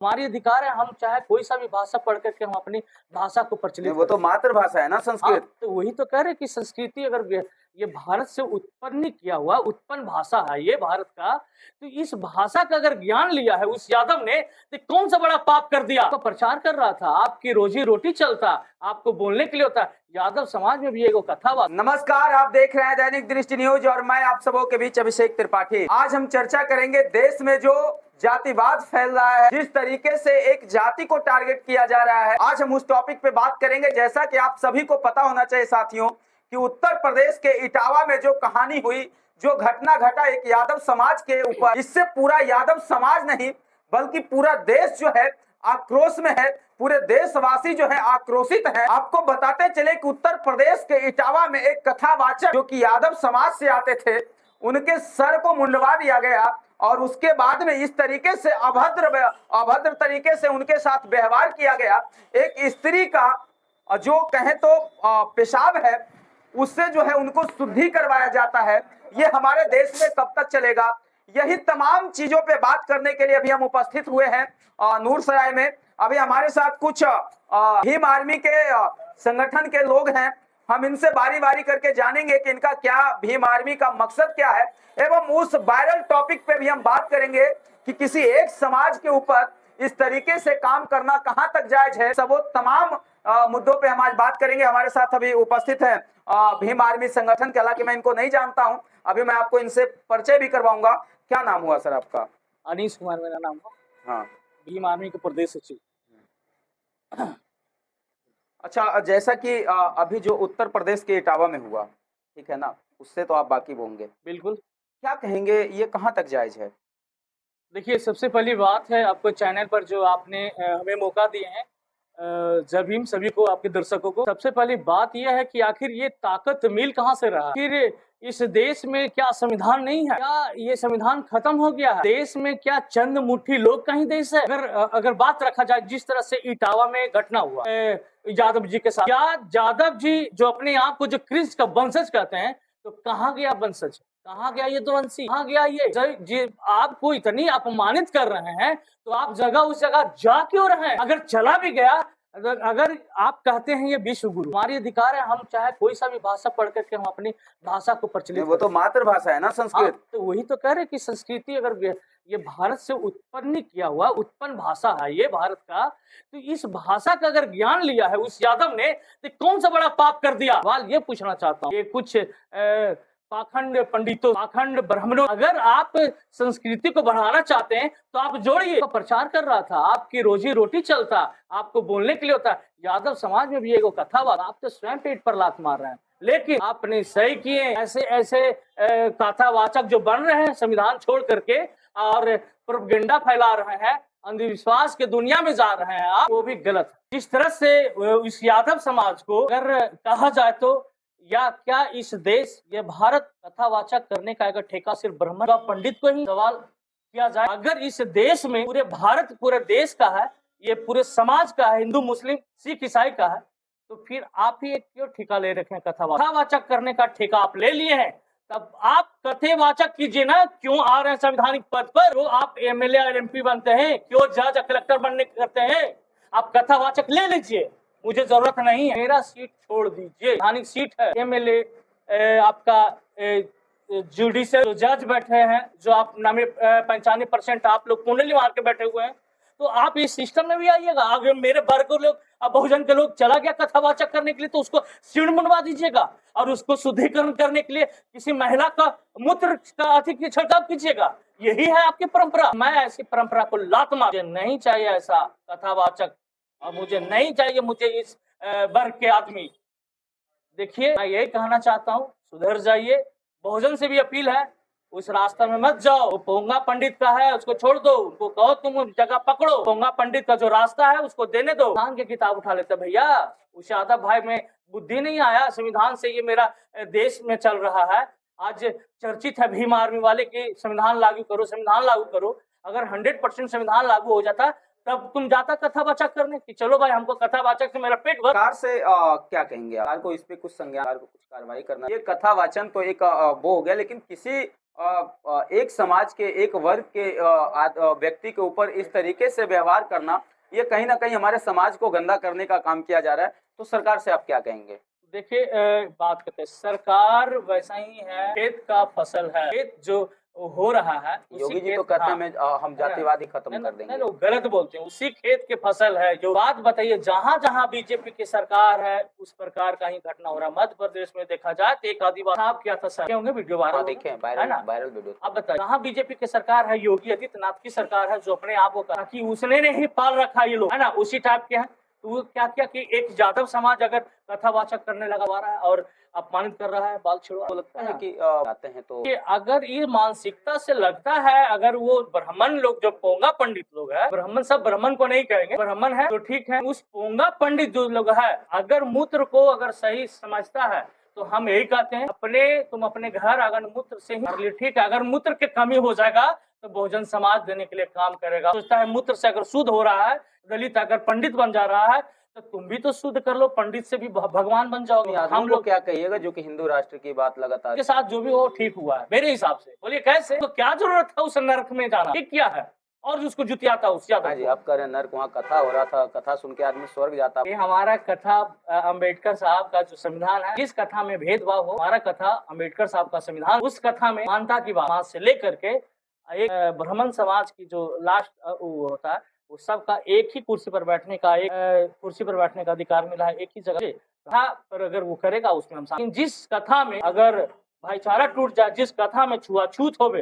हमारी अधिकार है, हम चाहे कोई सा भी भाषा पढ़ करके हम अपनी भाषा को प्रचलित वो तो मातृभाषा है ना हाँ, संस्कृत। तो वही तो कह रहे कि संस्कृति अगर ये भारत से उत्पन्न किया हुआ उत्पन्न भाषा है ये भारत का, तो इस भाषा का अगर ज्ञान लिया है उस यादव ने, तो कौन सा बड़ा पाप कर दिया। आपका प्रचार कर रहा था, आपकी रोजी रोटी चलता, आपको बोलने के लिए होता। यादव समाज में भी एगो कथा बात। नमस्कार, आप देख रहे हैं दैनिक दृष्टि न्यूज और मैं आप सबों के बीच अभिषेक त्रिपाठी। आज हम चर्चा करेंगे देश में जो जातिवाद फैल रहा है, जिस तरीके से एक जाति को टारगेट किया जा रहा है, आज हम उस टॉपिक पे बात करेंगे। जैसा कि आप सभी को पता होना चाहिए साथियों कि उत्तर प्रदेश के इटावा में जो कहानी हुई, जो घटना घटा एक यादव समाज के ऊपर, इससे पूरा यादव समाज नहीं बल्कि पूरा देश जो है आक्रोश में है, पूरे देशवासी जो है आक्रोशित है। आपको बताते चले कि उत्तर प्रदेश के इटावा में एक कथावाचक जो कि यादव समाज से आते थे, उनके सर को मुंडवा दिया गया और उसके बाद में इस तरीके से अभद्र तरीके से उनके साथ व्यवहार किया गया। एक स्त्री का जो कहें तो पेशाब है, उससे जो है उनको शुद्धि करवाया जाता है। ये हमारे देश में कब तक चलेगा? यही तमाम चीजों पे बात करने के लिए अभी हम उपस्थित हुए हैं नूरसराय में। अभी हमारे साथ कुछ भीम आर्मी के संगठन के लोग हैं। हम इनसे बारी बारी करके जानेंगे कि इनका क्या, भीम आर्मी का मकसद क्या है, एवं उस वायरल टॉपिक पे भी हम बात करेंगे कि किसी एक समाज के ऊपर इस तरीके से काम करना कहां तक जायज है। सब वो तमाम मुद्दों पे हम आज बात करेंगे। हमारे साथ अभी उपस्थित है भीम आर्मी संगठन के, हालांकि मैं इनको नहीं जानता हूं, अभी मैं आपको इनसे परिचय भी करवाऊंगा। क्या नाम हुआ सर आपका? अनीश कुमार मेरा नाम है। हाँ, भीम आर्मी के प्रदेश सचिव। अच्छा, जैसा कि अभी जो उत्तर प्रदेश के इटावा में हुआ, ठीक है ना, उससे तो आप वाकिफ होंगे। बिल्कुल। क्या कहेंगे, ये कहां तक जायज है? देखिए, सबसे पहली बात है आपको चैनल पर जो आपने हमें मौका दिए हैं, जय भीम सभी को, आपके दर्शकों को। सबसे पहली बात यह है कि आखिर ये ताकत मिल कहां से रहा? आखिर इस देश में क्या संविधान नहीं है? क्या ये संविधान खत्म हो गया है? देश में क्या चंद मुट्ठी लोग का ही देश है? अगर बात रखा जाए जिस तरह से इटावा में घटना हुआ यादव जी के साथ, क्या यादव जी जो अपने आप को जो कृष्ण का वंशज कहते हैं, तो कहाँ गया वंशज? कहाँ गया ये द्वंसी? कहाँ गया ये आपको इतनी अपमानित कर रहे हैं, तो आप जगह उस जगह जा क्यों रहे हैं? अगर चला भी गया, अगर आप कहते हैं ये विश्व गुरु, हमारी अधिकार है, हम चाहे कोई सा भी भाषा पढ़ करके हम अपनी भाषा को प्रचलित। वो तो मातृभाषा है ना संस्कृत। हाँ, तो वही तो कह रहे कि संस्कृति अगर ये भारत से उत्पन्न किया हुआ उत्पन्न भाषा है ये भारत का, तो इस भाषा का अगर ज्ञान लिया है उस यादव ने, तो कौन सा बड़ा पाप कर दिया? सवाल ये पूछना चाहता हूँ। ये कुछ पाखंड पंडितों, पाखंड ब्राह्मणों, अगर आप संस्कृति को बढ़ाना चाहते हैं तो आप जोड़िए। प्रचार कर रहा था, आपकी रोजी रोटी चलता, आपको बोलने के लिए होता। यादव समाज में भी एगो कथा बात, आप तो स्वयं पेट पर लात मार रहे हैं, लेकिन आपने सही किए। ऐसे ऐसे कथावाचक जो बन रहे हैं संविधान छोड़ करके और प्रोपेगेंडा फैला रहे हैं, अंधविश्वास के दुनिया में जा रहे हैं आप, वो भी गलत है। इस तरह से इस यादव समाज को अगर कहा जाए तो, या क्या इस देश, ये भारत कथावाचक करने का अगर ठेका सिर्फ ब्राह्मण का पंडित को ही सवाल किया जाए? अगर इस देश में पूरे भारत पूरे देश का है, ये पूरे समाज का है, हिंदू मुस्लिम सिख ईसाई का है, तो फिर आप ही क्यों ठेका ले रखे हैं? कथावाचक करने का ठेका आप ले लिए हैं, तब आप कथावाचक कीजिए ना। क्यों आ रहे हैं संवैधानिक पद पर? वो आप एमएलए और एमपी बनते हैं, क्यों जज और कलेक्टर बनने करते हैं? आप कथावाचक ले लीजिए, मुझे जरूरत नहीं है, मेरा सीट छोड़ दीजिए। संवैधानिक सीट है, एमएलए आपका जुडिशियल जज बैठे हैं, जो आप 95% आप लोग कुंडली मार के बैठे हुए हैं, तो आप इस सिस्टम में भी आइएगा। अगर मेरे वर्ग के लोग, अब बहुजन के लोग चला गया कथावाचक करने के लिए, तो उसको सीण मुंडवा दीजिएगा और उसको शुद्धिकरण करने के लिए किसी महिला का मूत्र का अधिक छिड़काव कीजिएगा। यही है आपकी परंपरा। मैं ऐसी परंपरा को लात मार, मुझे नहीं चाहिए ऐसा कथावाचक, और मुझे नहीं चाहिए मुझे इस वर्ग के आदमी। देखिए, मैं यही कहना चाहता हूँ, सुधर जाइए। बहुजन से भी अपील है, उस रास्ते में मत जाओ। पोंगा पंडित का है, उसको छोड़ दो, उनको कहो तुम जगह पकड़ो। पोंगा पंडित का जो रास्ता है उसको देने दो। संविधान की किताब उठा लेते भैया, उस यादव भाई में बुद्धि नहीं आया। संविधान से ये मेरा देश में चल रहा है। आज चर्चित है भीम आर्मी वाले की संविधान लागू करो, संविधान लागू करो। अगर 100% संविधान लागू हो जाता, तब तुम जाता कथावाचक करने की, चलो भाई हमको कथावाचक से मेरा पेट भर। सरकार से क्या कहेंगे? सरकार को इस पे कुछ संज्ञान, कुछ कार्रवाई करना। ये कथावाचन तो एक वो हो गया, लेकिन किसी एक समाज के एक वर्ग के व्यक्ति के ऊपर इस तरीके से व्यवहार करना, ये कहीं ना कहीं हमारे समाज को गंदा करने का काम किया जा रहा है। तो सरकार से आप क्या कहेंगे? देखिए, बात करते हैं, सरकार वैसा ही है, खेत का फसल है, खेत जो हो रहा है उसी योगी जी खेत, तो कहते हैं हाँ, मैं हम जातिवाद ही खत्म कर देंगे। नहीं, वो गलत बोलते हैं, उसी खेत के फसल है। जो बात बताइए, जहाँ जहाँ बीजेपी की सरकार है उस प्रकार का ही घटना हो रहा है। मध्य प्रदेश में देखा जाए तो एक आदिवासी साहब क्या था सर, क्या होंगे वीडियो वायरल, देखे है वायरल ना? Viral video. अब बताइए, जहाँ बीजेपी की सरकार है, योगी आदित्यनाथ की सरकार है, जो अपने आप को कहा कि उसने नहीं पाल रखा ये लोग, है ना, उसी टाइप के हैं। तो वो क्या किया कि एक यादव समाज अगर कथावाचक करने लगा रहा है और अपमानित कर रहा है, बाल छिड़वा, तो लगता है कि आते हैं तो कि अगर ये मानसिकता से लगता है, अगर वो ब्राह्मण लोग जो पोंगा पंडित लोग है, ब्राह्मण सब ब्राह्मण को नहीं कहेंगे, ब्राह्मण है तो ठीक है, उस पोंगा पंडित जो लोग है, अगर मूत्र को अगर सही समझता है तो हम यही कहते हैं, तुम अपने घर अगर मूत्र से ही कर लिए, ठीक है। अगर मूत्र की कमी हो जाएगा तो बहुजन समाज देने के लिए काम करेगा। सोचता है मूत्र से अगर शुद्ध हो रहा है, दलित अगर पंडित बन जा रहा है, तो तुम भी तो शुद्ध कर लो, पंडित से भी भगवान बन जाओगे। हम लोग क्या कहिएगा जो कि हिंदू राष्ट्र की बात लगातार के साथ जो भी हो ठीक हुआ है मेरे हिसाब से। बोलिए कैसे? तो क्या जरूरत था उस नरक में जाना? ठीक किया है और उसको जुतियाता उस यादव जी, आप कह रहे हैं नर्क, वहाँ कथा हो रहा था, कथा सुन के आदमी स्वर्ग जाता। ये हमारा कथा अंबेडकर साहब का जो संविधान है, जिस कथा में भेदभाव हो, हमारा कथा अंबेडकर साहब का संविधान, उस कथा में मानता की बात से लेकर के एक ब्राह्मण समाज की जो लास्ट वो होता है, वो सबका एक ही कुर्सी पर बैठने का, एक कुर्सी पर बैठने का अधिकार मिला है, एक ही जगह पर अगर वो करेगा उसमें हम जिस कथा में अगर भाईचारा टूट जाए, जिस कथा में छुआछूत होवे,